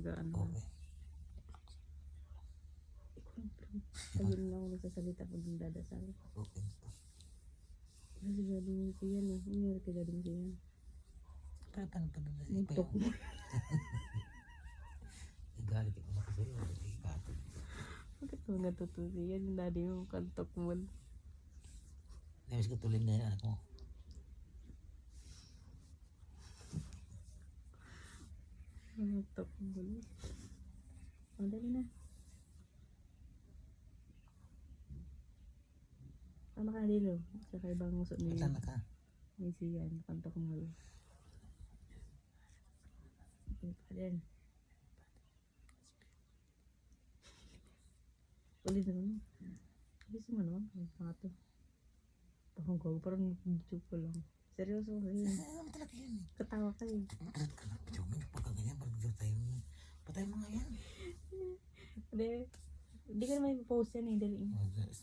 mag-ano. Okay. Ayun lang ako nagsasalita pag dadasal. Okay. Kasi galing ko yan eh. Nangyari ka galing ko yan. Paano pa na Muntok mo. Galit ako na kasi yun. Bakit mo natutusi yan? Yung daddy mo kantok mo. Namiss ko tuloy na yung anak mo. Kantok mo. O, dali na. Tama ka na dilo. Sa ibang musok nila. Tama ka. May siyan. Kantok mo. Okay pa din. Ulit naman. Gusto mo naman. Ang pato. Parang gaw. Parang YouTube ko lang. Seryoso ka yun. Ano talaga yun? Katawa ka yun. Kalat ka na. Pagkaganyan. Pagkaganyan. Parang tayo. Patay mo nga yan. Hindi ka naman ipopost yan eh. Dali.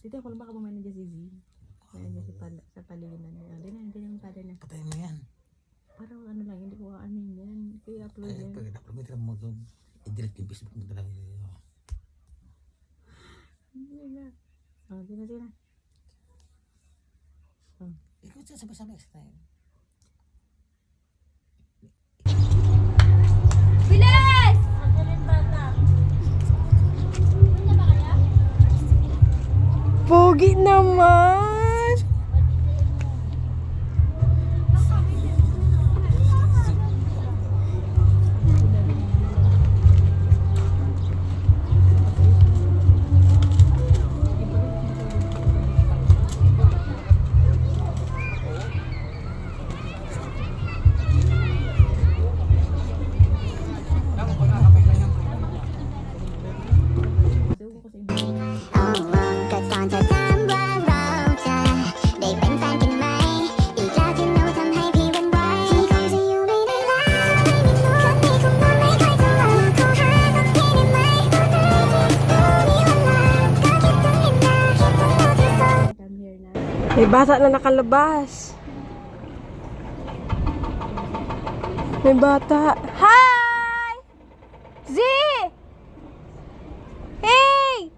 Dito ako lang baka bumana dyan si Z. Ayan dyan sa paliginan. Hindi naman pala na. Patay mo yan. Parang ano lang. Hindi ko ano yan. Kaya upload Ay, yan. pag na-upload mo, tira mo i-delete yung Facebook mo talaga. Hindi na. Sige na. Ikaw siya sabay-sabay sa tayo. Bilis! Pogi naman! May bata na nakalabas. May bata. Hi! Z! Hey!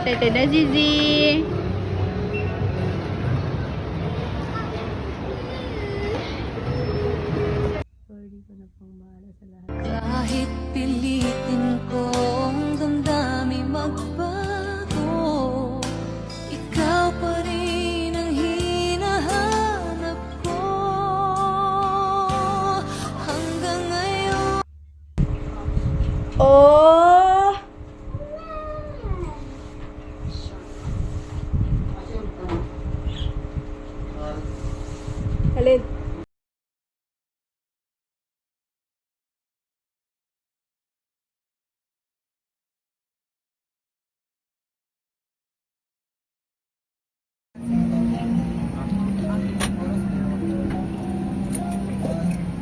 Excited na, Zizi. Sorry ko na pong mahala sa lahat. Kahit pilitin kong damdamin magbago, ikaw pa rin ang hinahanap ko hanggang ngayon. Oh! Alin?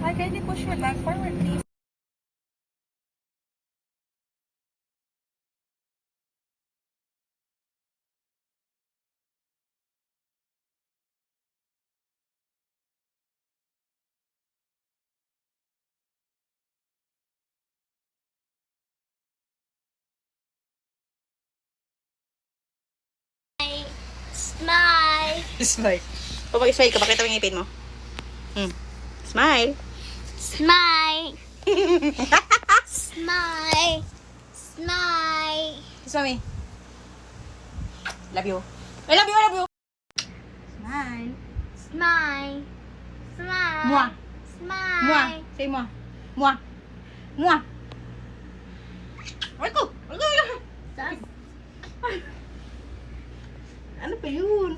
Hi, kindly push your leg forward, please. Smile! Smile. Pag-smile ka, pakita mo yung ngipin mo. Smile. Smile! Smile! Smile! Kiss mommy. Love you. I love you, I love you. Smile. Smile! Smile! Mwah. Smile! Mwah. Say mwah. Mwah. Mwah. Ay ko. Ay ko. Saan? Ano pa yun?